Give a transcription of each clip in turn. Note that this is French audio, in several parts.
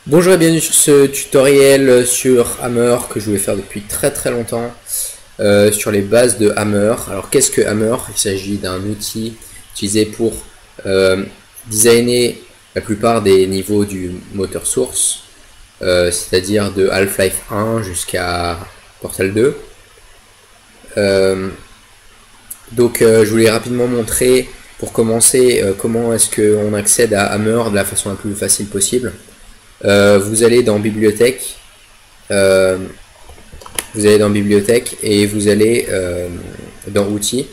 Bonjour et bienvenue sur ce tutoriel sur Hammer que je voulais faire depuis très longtemps sur les bases de Hammer. Alors qu'est-ce que Hammer? Il s'agit d'un outil utilisé pour designer la plupart des niveaux du moteur source, c'est-à-dire de Half-Life 1 jusqu'à Portal 2. Je voulais rapidement montrer pour commencer comment est-ce qu'on accède à Hammer de la façon la plus facile possible. Vous allez dans bibliothèque, et vous allez dans outils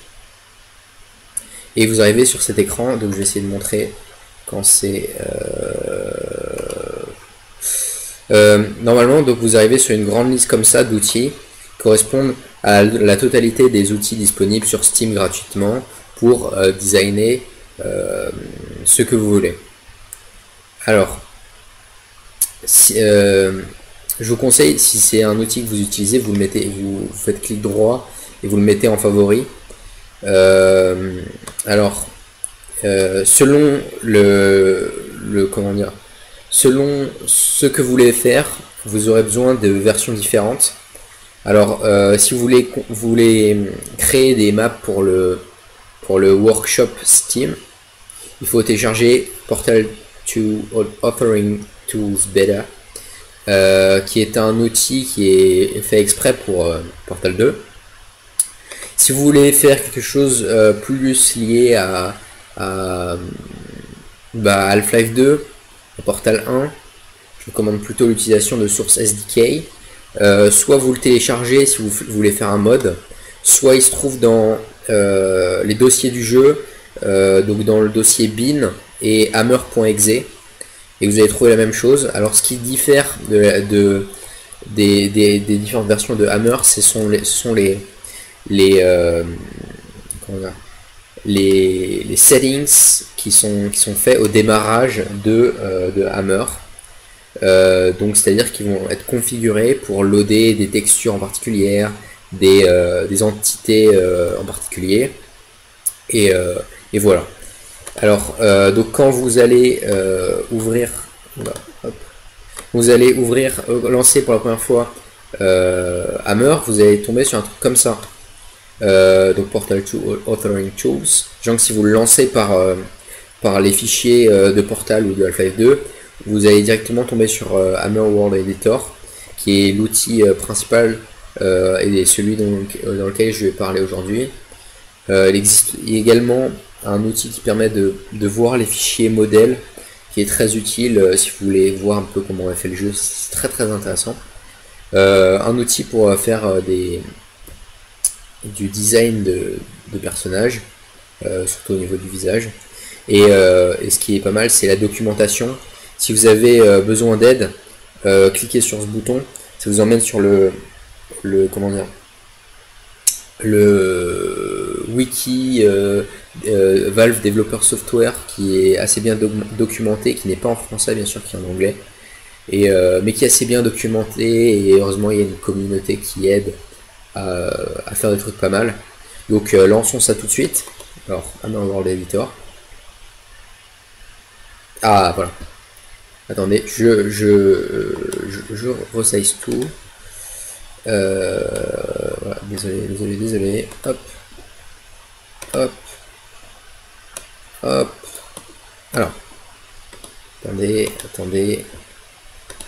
et vous arrivez sur cet écran. Donc je vais essayer de montrer quand c'est normalement. Donc vous arrivez sur une grande liste comme ça d'outils qui correspondent à la totalité des outils disponibles sur Steam gratuitement pour designer ce que vous voulez. Alors je vous conseille, si c'est un outil que vous utilisez, vous faites clic droit et vous le mettez en favori. Selon selon ce que vous voulez faire, vous aurez besoin de versions différentes. Alors, si vous voulez créer des maps pour le workshop Steam, il faut télécharger Portal 2 Authoring Tools Beta, qui est un outil qui est fait exprès pour Portal 2. Si vous voulez faire quelque chose plus lié à Half-Life 2, à Portal 1, je vous recommande plutôt l'utilisation de Source SDK. Soit vous le téléchargez si vous voulez faire un mod, soit il se trouve dans les dossiers du jeu, donc dans le dossier bin et hammer.exe, et vous allez trouver la même chose. Alors ce qui diffère des différentes versions de Hammer, ce sont les settings qui sont faits au démarrage de Hammer. Donc c'est à dire qu'ils vont être configurés pour loader des textures en particulier, des entités en particulier, et voilà. Alors donc quand vous allez lancer pour la première fois Hammer, vous allez tomber sur un truc comme ça. Donc Portal 2 Authoring Tools. Donc si vous le lancez par les fichiers de Portal ou de Half-Life 2, vous allez directement tomber sur Hammer World Editor, qui est l'outil principal et celui dans lequel je vais parler aujourd'hui. Il existe également un outil qui permet de voir les fichiers modèles, qui est très utile si vous voulez voir un peu comment on a fait le jeu. C'est très intéressant. Un outil pour faire du design de personnages, surtout au niveau du visage. Et ce qui est pas mal, c'est la documentation. Si vous avez besoin d'aide, cliquez sur ce bouton, ça vous emmène sur le wiki Valve Developer Software, qui est assez bien documenté, qui n'est pas en français bien sûr, qui est en anglais, mais qui est assez bien documenté, et heureusement il y a une communauté qui aide à faire des trucs pas mal. Donc lançons ça tout de suite. Alors Hammer World Editor. Ah voilà. Attendez, je resize tout. Voilà, désolé. Hop. Alors, attendez.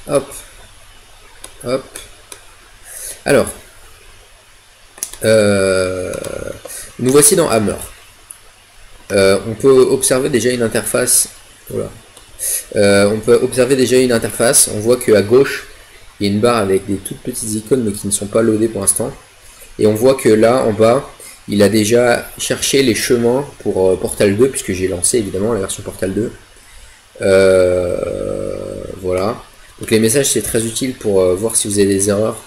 Hop. Alors, nous voici dans Hammer. On peut observer déjà une interface. Voilà. On voit qu'à gauche il y a une barre avec des toutes petites icônes mais qui ne sont pas loadées pour l'instant, et on voit que là en bas il a déjà cherché les chemins pour Portal 2, puisque j'ai lancé évidemment la version Portal 2. Voilà, donc les messages c'est très utile pour voir si vous avez des erreurs,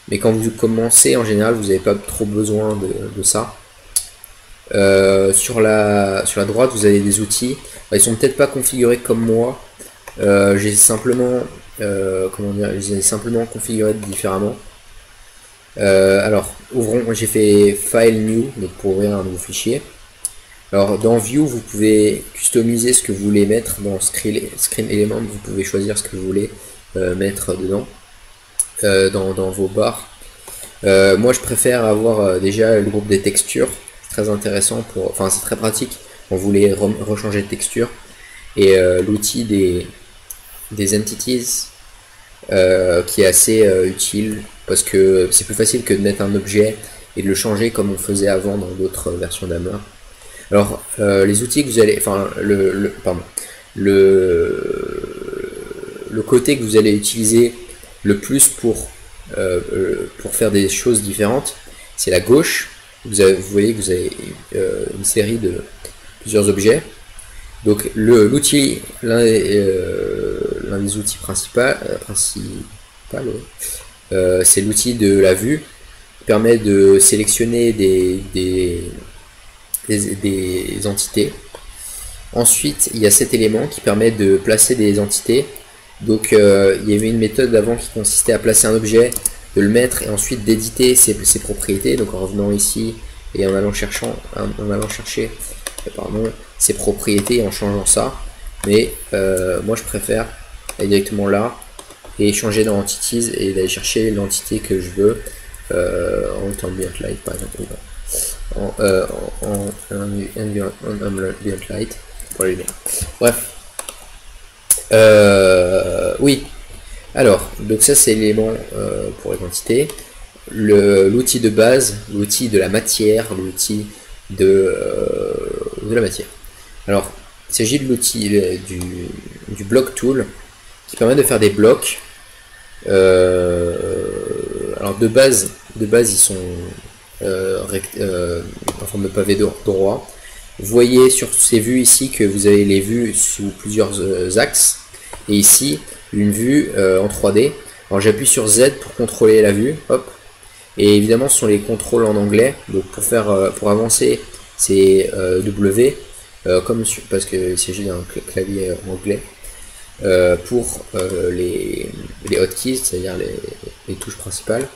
mais quand vous commencez en général vous n'avez pas trop besoin de ça. Sur la droite vous avez des outils. Ils sont peut-être pas configurés comme moi. J'ai simplement configuré différemment. Alors j'ai fait File New, donc pour ouvrir un nouveau fichier. Alors dans View, vous pouvez customiser ce que vous voulez mettre. Dans Screen Element, vous pouvez choisir ce que vous voulez mettre dedans dans vos barres. Moi je préfère avoir déjà le groupe des textures, c'est très intéressant pour, enfin c'est très pratique quand vous voulez rechanger de texture, et l'outil des entities qui est assez utile parce que c'est plus facile que de mettre un objet et de le changer comme on faisait avant dans d'autres versions d'Hammer. Alors les outils que vous allez, enfin le côté que vous allez utiliser le plus pour faire des choses différentes, c'est la gauche. Vous voyez que vous avez une série de plusieurs objets. Donc l'outil, l'un des outils principaux, c'est l'outil de la vue, qui permet de sélectionner des entités. Ensuite, il y a cet élément qui permet de placer des entités. Donc il y avait une méthode avant qui consistait à placer un objet, de le mettre et ensuite d'éditer ses propriétés. Donc en revenant ici et en allant chercher ses propriétés et en changeant ça. Mais moi je préfère aller directement là et changer dans Entities et d'aller chercher l'entité que je veux en Ambient Light par exemple, en Ambient Light pour la lumière. Bref. Oui, alors donc ça c'est l'élément pour les quantités, l'outil de base, l'outil de la matière, l'outil de la matière. Alors il s'agit de l'outil du block tool qui permet de faire des blocs. Alors de base ils sont en forme de pavé droit. Vous voyez sur ces vues ici que vous avez les vues sous plusieurs axes, et ici une vue en 3D. Alors j'appuie sur Z pour contrôler la vue, hop, et évidemment ce sont les contrôles en anglais. Donc pour avancer c'est W, parce qu'il s'agit d'un clavier anglais. Pour les hotkeys, c'est-à-dire les touches principales.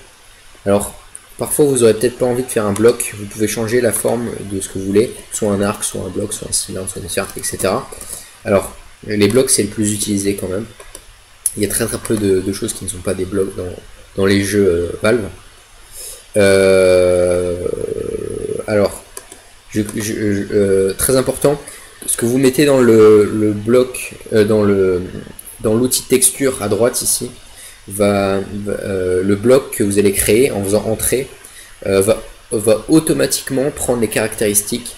Alors parfois vous aurez peut-être pas envie de faire un bloc, vous pouvez changer la forme de ce que vous voulez, soit un arc, soit un bloc, soit un cylindre, soit une sphère, etc. Alors les blocs c'est le plus utilisé quand même. Il y a très peu de choses qui ne sont pas des blocs dans les jeux Valve. Alors très important, ce que vous mettez dans le bloc, dans l'outil texture à droite ici, le bloc que vous allez créer en faisant entrer va automatiquement prendre les caractéristiques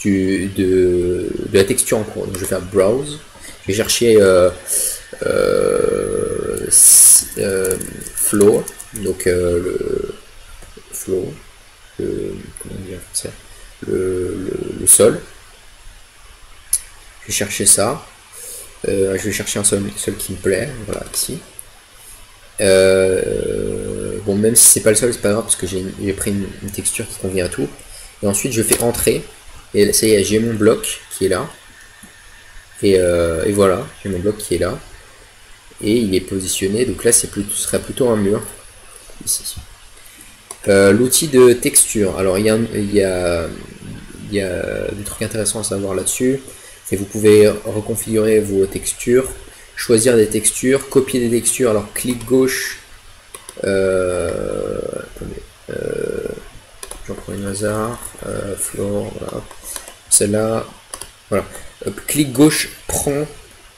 de la texture en cours. Donc je vais faire browse, je vais chercher floor, donc le floor, comment dire ça, le sol. Je vais chercher ça. Je vais chercher un sol qui me plaît. Voilà, ici. Bon, même si c'est pas le sol, c'est pas grave parce que j'ai pris une texture qui convient à tout. Et ensuite, je fais entrer. Et ça y est, j'ai mon bloc qui est là. Et voilà, j'ai mon bloc qui est là. Et il est positionné. Donc là, ce serait plutôt un mur. Ici. L'outil de texture. Alors, il y a des trucs intéressants à savoir là-dessus. Et vous pouvez reconfigurer vos textures, choisir des textures, copier des textures. Alors clic gauche, attendez, j'en prends une hasard, floor, voilà. Celle-là, voilà. Clic gauche prend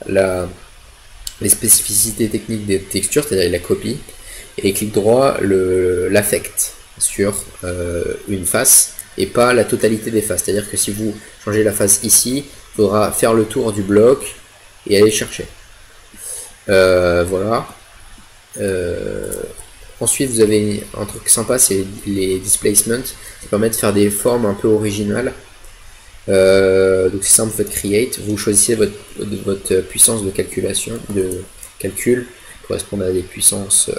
les spécificités techniques des textures, c'est-à-dire la copie, et clic droit l'affecte sur une face et pas la totalité des faces. C'est-à-dire que si vous changez la face ici, il faudra faire le tour du bloc et aller chercher. Voilà. Ensuite, vous avez un truc sympa, c'est les displacements. Ça permet de faire des formes un peu originales. Donc c'est simple, vous faites create, vous choisissez votre puissance de calcul, correspond à des puissances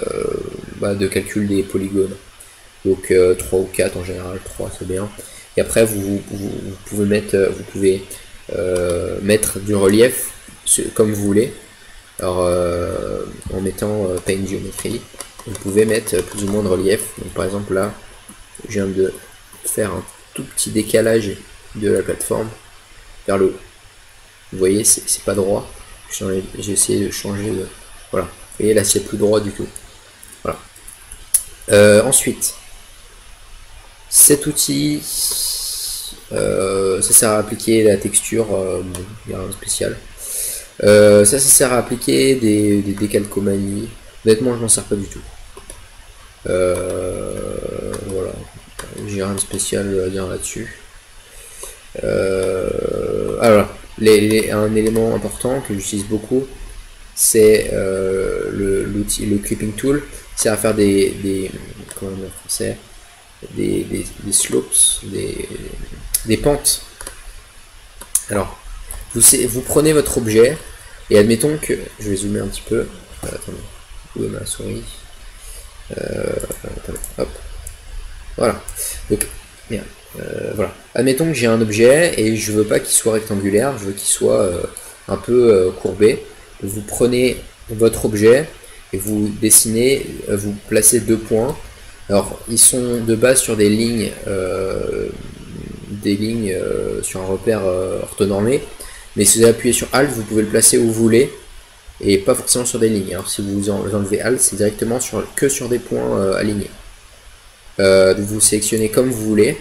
de calcul des polygones. Donc 3 ou 4 en général, 3 c'est bien. Et après vous pouvez mettre du relief comme vous voulez. Alors en mettant Paint Geometry, vous pouvez mettre plus ou moins de relief. Donc par exemple là, je viens de faire un tout petit décalage de la plateforme vers le haut. Vous voyez, c'est pas droit. J'ai essayé de changer voilà. voyez, là c'est plus droit du tout. Voilà. Ensuite, cet outil, ça sert à appliquer la texture, il y a un spécial. Ça sert à appliquer des décalcomanies. Honnêtement, je m'en sers pas du tout. Voilà, j'ai rien de spécial à dire là-dessus. Alors, un élément important que j'utilise beaucoup, c'est le clipping tool. C'est à faire comment dire en français, des slopes, des pentes. Alors, vous prenez votre objet et admettons que je vais zoomer un petit peu. Attendez, où est ma souris? Attendez, hop, voilà. Donc, merde. Voilà. Admettons que j'ai un objet et je veux pas qu'il soit rectangulaire, je veux qu'il soit un peu courbé. Vous prenez votre objet et vous dessinez, vous placez 2 points. Alors ils sont de base sur des lignes sur un repère orthonormé, mais si vous appuyez sur Alt, vous pouvez le placer où vous voulez et pas forcément sur des lignes. Alors si vous enlevez Alt, c'est directement que sur des points alignés. Vous sélectionnez comme vous voulez.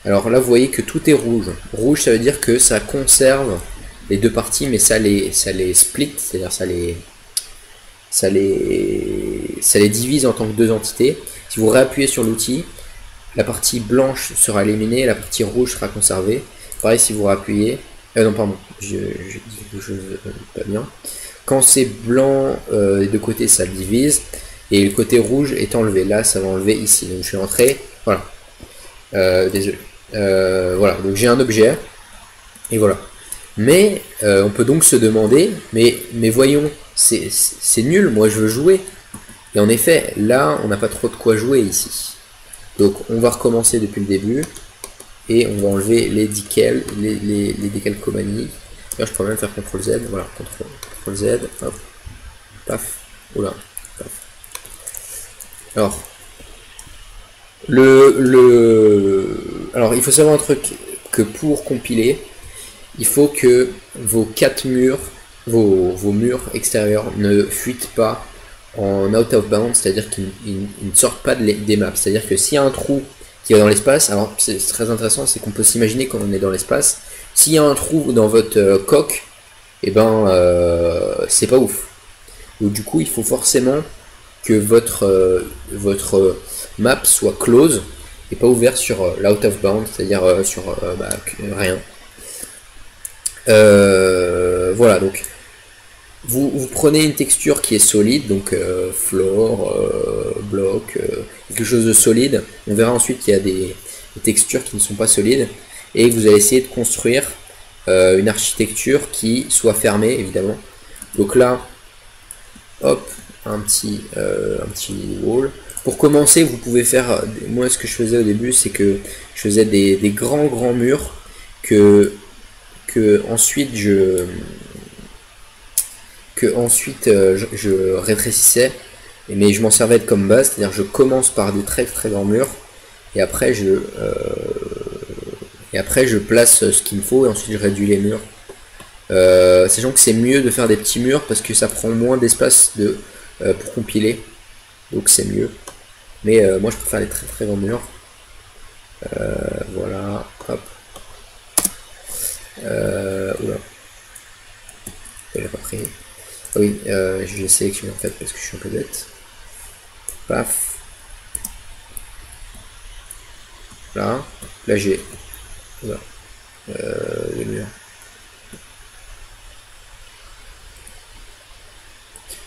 Alors là vous voyez que tout est rouge. Rouge, ça veut dire que ça conserve les deux parties, mais ça les split, c'est-à-dire ça les divise en tant que deux entités. Si vous réappuyez sur l'outil, la partie blanche sera éliminée, la partie rouge sera conservée. Pareil si vous réappuyez, non pardon, je dis quelque chose pas bien. Quand c'est blanc des deux côtés, ça le divise, et le côté rouge est enlevé. Là, ça va enlever ici. Donc je suis entré, voilà. Désolé. Voilà, donc j'ai un objet, et voilà. Mais on peut donc se demander, mais voyons, c'est nul, moi je veux jouer. Et en effet, là, on n'a pas trop de quoi jouer ici. Donc on va recommencer depuis le début, et on va enlever les décalcomanies. Là, je pourrais même faire CTRL Z, voilà, CTRL Z, hop, paf, oula, paf. Alors, alors il faut savoir un truc, que pour compiler, il faut que vos 4 murs, vos murs extérieurs ne fuitent pas en out of bounds, c'est-à-dire qu'ils ne sortent pas des maps. C'est-à-dire que s'il y a un trou qui va dans l'espace, alors c'est très intéressant, c'est qu'on peut s'imaginer quand on est dans l'espace, s'il y a un trou dans votre coque, et ben c'est pas ouf. Donc du coup il faut forcément que votre map soit close et pas ouvert sur l'out of bound, c'est-à-dire sur rien. Voilà, donc vous prenez une texture qui est solide, donc floor, bloc, quelque chose de solide. On verra ensuite qu'il y a des textures qui ne sont pas solides, et vous allez essayer de construire une architecture qui soit fermée, évidemment. Donc là, hop, un petit wall. Pour commencer, vous pouvez faire, moi ce que je faisais au début, c'est que je faisais des grands murs que ensuite je rétrécissais, mais je m'en servais comme base, c'est-à-dire je commence par des très grands murs, et après je place ce qu'il me faut, et ensuite je réduis les murs. Sachant que c'est mieux de faire des petits murs parce que ça prend moins d'espace pour compiler, donc c'est mieux. Mais moi je préfère les très grands murs. Voilà, hop. Oula. Il a pas pris. Ah oui, je vais sélectionner en fait parce que je suis un peu bête. Paf. Là j'ai. Voilà. Les murs.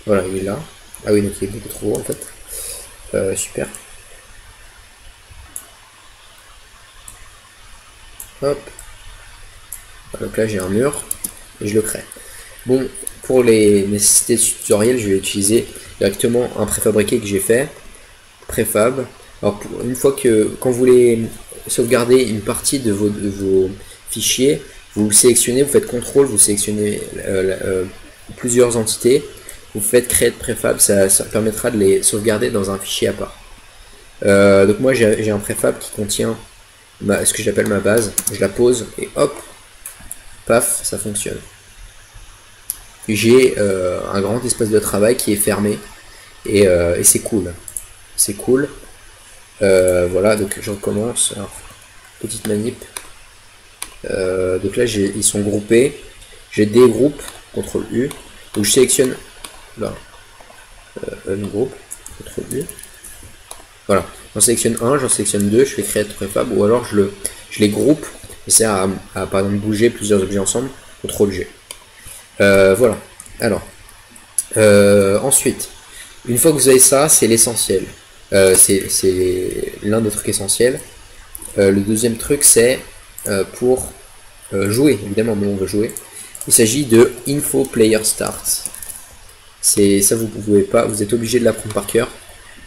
Voilà, il est là. Ah oui, donc il est beaucoup trop haut en fait. Super. Hop. Donc là j'ai un mur et je le crée. Bon, pour les nécessités du tutoriel, je vais utiliser directement un préfabriqué que j'ai fait. Préfab. Alors une fois que quand vous voulez sauvegarder une partie de vos fichiers, vous sélectionnez, vous faites CTRL, vous sélectionnez plusieurs entités, vous faites créer de préfab, ça permettra de les sauvegarder dans un fichier à part. Donc moi j'ai un préfab qui contient ce que j'appelle ma base, je la pose et hop, paf, ça fonctionne. j'ai un grand espace de travail qui est fermé et c'est cool. C'est cool. Voilà, donc je recommence. Alors, petite manip. Donc là, ils sont groupés. J'ai des groupes, CTRL U. Donc je sélectionne là, un groupe, CTRL U. Voilà, j'en sélectionne un, j'en sélectionne deux, je fais créer préfab, ou alors je les groupe. Ça sert à par exemple bouger plusieurs objets ensemble, CTRL G. Voilà. Alors, ensuite, une fois que vous avez ça, c'est l'essentiel. C'est l'un des trucs essentiels. Le deuxième truc, c'est pour jouer. Évidemment, nous on veut jouer. Il s'agit de Info Player Start. C'est ça, vous pouvez pas, vous êtes obligé de l'apprendre par cœur.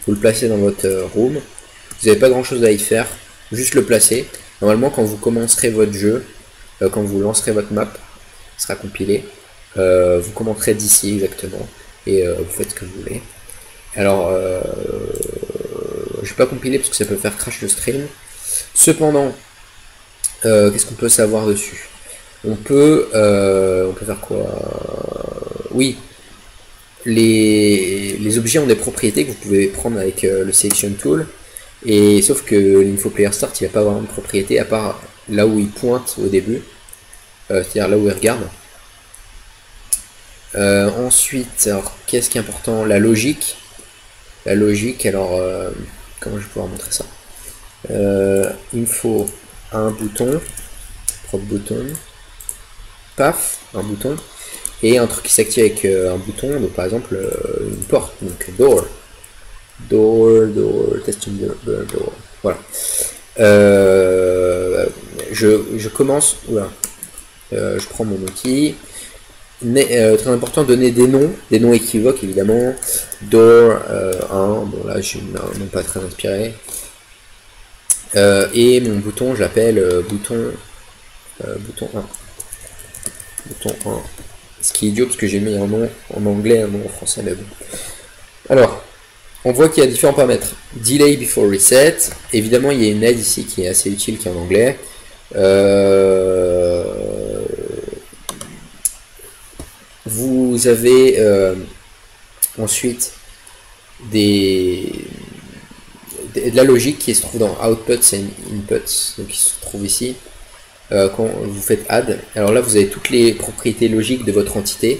Vous le placez dans votre room. Vous n'avez pas grand chose à y faire, juste le placer. Normalement, quand vous commencerez votre jeu, quand vous lancerez votre map, il sera compilé. Vous commencerez d'ici exactement et vous faites ce que vous voulez. Alors, je vais pas compiler parce que ça peut faire crash le stream. Cependant, qu'est-ce qu'on peut savoir dessus? On peut faire quoi? Oui, les objets ont des propriétés que vous pouvez prendre avec le Selection Tool. Et sauf que l'Info Player Start, il n'a pas vraiment de propriété à part là où il pointe au début, c'est-à-dire là où il regarde. Ensuite, alors qu'est-ce qui est important? La logique. La logique, alors comment je vais pouvoir montrer ça? Il me faut un bouton, propre bouton, paf, un bouton, et un truc qui s'active avec un bouton, donc par exemple une porte, donc door, testing door, voilà. Je commence, oula, je prends mon outil. Très important, donner des noms équivoques évidemment. Door 1, bon là j'ai un nom pas très inspiré. Et mon bouton, je l'appelle bouton 1. Bouton 1. Ce qui est idiot parce que j'ai mis un nom en anglais, un nom en français, mais bon. Alors, on voit qu'il y a différents paramètres. Delay before reset. Évidemment, il y a une aide ici qui est assez utile, qui est en anglais. Vous avez ensuite de la logique qui se trouve dans Outputs et Inputs, donc qui se trouve ici. Quand vous faites Add, alors là vous avez toutes les propriétés logiques de votre entité.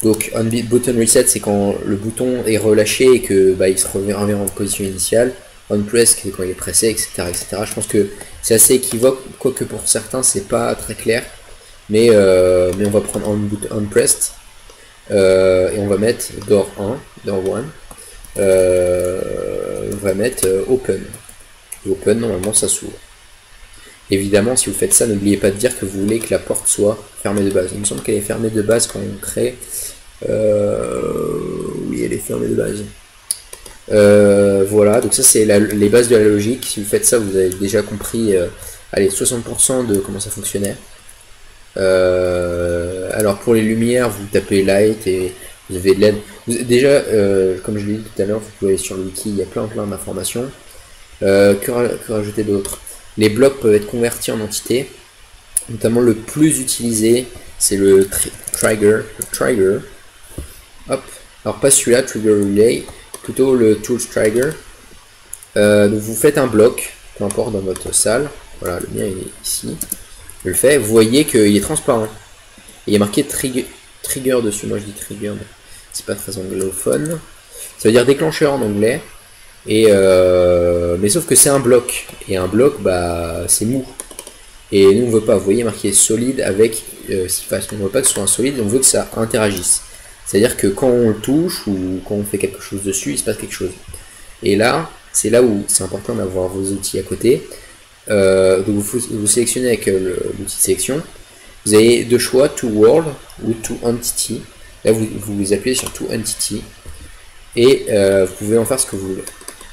Donc on button reset, c'est quand le bouton est relâché et que il se revient en position initiale. On press, c'est quand il est pressé, etc., etc. Je pense que c'est assez équivoque, quoique pour certains c'est pas très clair. Mais on va prendre on pressed. Et on va mettre door 1, door 1, on va mettre open. Et open, normalement ça s'ouvre. Évidemment, si vous faites ça, n'oubliez pas de dire que vous voulez que la porte soit fermée de base. Il me semble qu'elle est fermée de base quand on crée. Oui, elle est fermée de base. Voilà, donc ça c'est les bases de la logique. Si vous faites ça, vous avez déjà compris allez, 60% de comment ça fonctionnait. Alors pour les lumières, vous tapez light et vous avez de l'aide. Déjà, comme je l'ai dit tout à l'heure, vous pouvez aller sur le wiki, il y a plein d'informations. Que rajouter d'autre? Les blocs peuvent être convertis en entités. Notamment le plus utilisé, c'est le trigger. Hop. Alors pas celui-là, trigger relay, plutôt le tools trigger. Donc vous faites un bloc, peu importe dans votre salle. Voilà, le mien il est ici. Je le fais, vous voyez qu'il est transparent. Et il y a marqué trigger dessus. Moi je dis trigger, mais c'est pas très anglophone. Ça veut dire déclencheur en anglais. Et mais sauf que c'est un bloc. Et un bloc, c'est mou. Et nous on veut pas, vous voyez marqué solide avec on veut pas que ce soit un solide, on veut que ça interagisse. C'est-à-dire que quand on le touche ou quand on fait quelque chose dessus, il se passe quelque chose. Et là, c'est là où c'est important d'avoir vos outils à côté. Donc vous sélectionnez avec l'outil de sélection. Vous avez deux choix, to world ou to entity. Là vous appuyez sur to entity et vous pouvez en faire ce que vous voulez.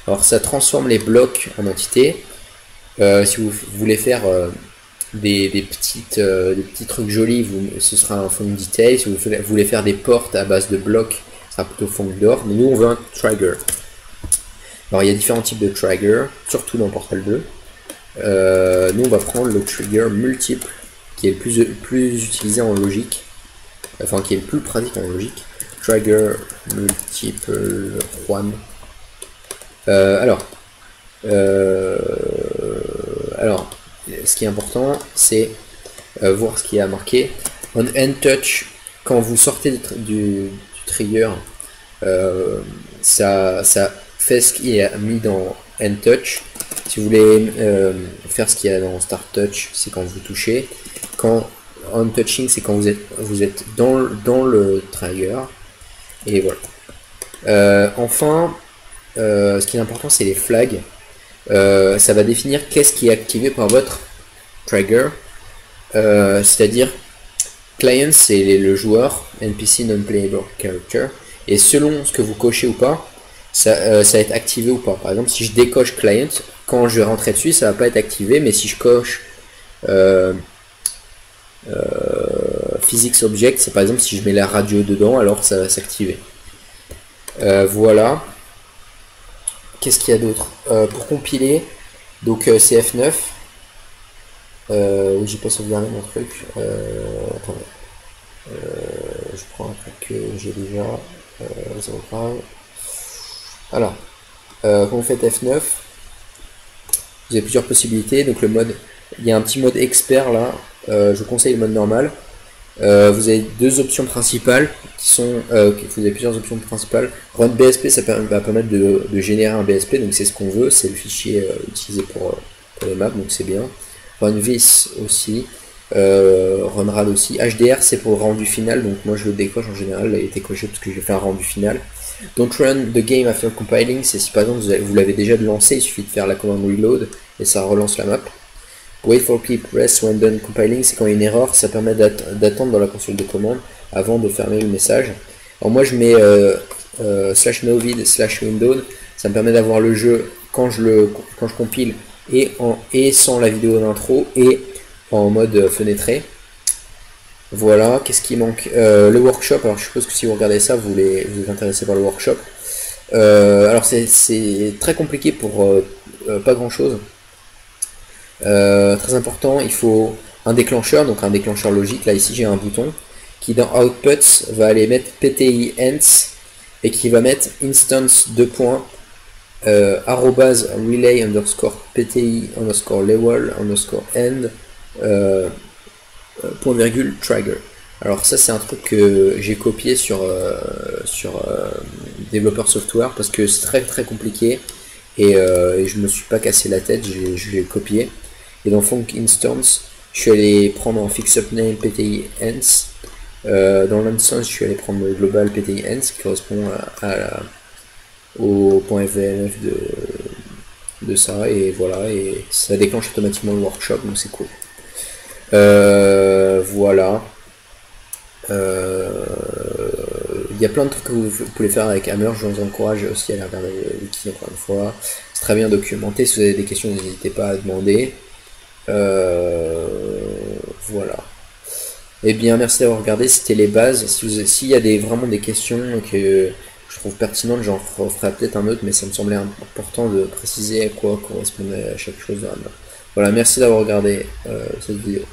Alors ça transforme les blocs en entités. Si vous voulez faire des petits trucs jolis, ce sera un font detail. Si vous voulez faire des portes à base de blocs, ce sera plutôt font door. Mais nous on veut un trigger. Alors il y a différents types de trigger, surtout dans Portal 2. Nous on va prendre le trigger multiple qui est le plus utilisé en logique. enfin qui est le plus pratique en logique. Trigger multiple one. Alors, ce qui est important, c'est voir ce qui a marqué. On end touch, quand vous sortez du trigger, ça fait ce qui est mis dans end touch. Si vous voulez faire ce qu'il y a dans start touch, c'est quand vous touchez. Quand on touching, c'est quand vous êtes dans le trigger. Et voilà. Enfin, ce qui est important, c'est les flags. Ça va définir qu'est-ce qui est activé par votre trigger. C'est-à-dire, client, c'est le joueur, NPC non-playable character. Et selon ce que vous cochez ou pas, ça va être activé ou pas. Par exemple, si je décoche client, quand je vais rentrer dessus, ça va pas être activé. Mais si je coche physics object, c'est par exemple si je mets la radio dedans, alors ça va s'activer. Voilà. Qu'est-ce qu'il y a d'autre pour compiler? Donc c'est F9. J'ai pas sauvegardé mon truc. Attendez. Je prends un truc que j'ai déjà. C'est pas grave. Alors, quand vous faites F9, vous avez plusieurs possibilités. Donc le mode, il y a un petit mode expert là. Je vous conseille le mode normal. Vous avez deux options principales qui sont, vous avez plusieurs options principales. Run BSP, ça va permettre de générer un BSP, donc c'est ce qu'on veut, c'est le fichier utilisé pour les maps, donc c'est bien. Run vis aussi, run rad aussi. HDR, c'est pour le rendu final, donc moi je le décoche en général, il a été coché parce que j'ai fait un rendu final. Don't run the game after compiling, c'est si par exemple vous l'avez déjà lancé, il suffit de faire la commande reload et ça relance la map. Wait for keep rest when done compiling, c'est quand il y a une erreur, ça permet d'attendre dans la console de commande avant de fermer le message. Alors moi je mets /novid /window, ça me permet d'avoir le jeu quand je compile et sans la vidéo d'intro et en mode fenêtré. Voilà, qu'est-ce qui manque? Le workshop, alors je suppose que si vous regardez ça, vous êtes intéressé par le workshop. Alors c'est très compliqué pour pas grand chose. Très important, il faut un déclencheur, donc un déclencheur logique. Là ici j'ai un bouton qui dans outputs va aller mettre PTI ends et qui va mettre instance relay underscore PTI underscore level underscore end point virgule trigger. Alors ça c'est un truc que j'ai copié sur développeur software parce que c'est très compliqué et je me suis pas cassé la tête, je l'ai copié. Et dans func instance, je suis allé prendre en fixup name PTI ends. Dans l'instance, je suis allé prendre le global PTI ends qui correspond au point .fvlf de ça. Et voilà, et ça déclenche automatiquement le workshop, donc c'est cool. Voilà. Il y a plein de trucs que vous pouvez faire avec Hammer, je vous encourage aussi à aller regarder le wiki encore une fois. C'est très bien documenté, si vous avez des questions, n'hésitez pas à demander. Voilà. Et bien merci d'avoir regardé, c'était les bases. S'il y a vraiment des questions que je trouve pertinentes, j'en ferai peut-être un autre, mais ça me semblait important de préciser à quoi correspondait chaque chose. Voilà, merci d'avoir regardé cette vidéo.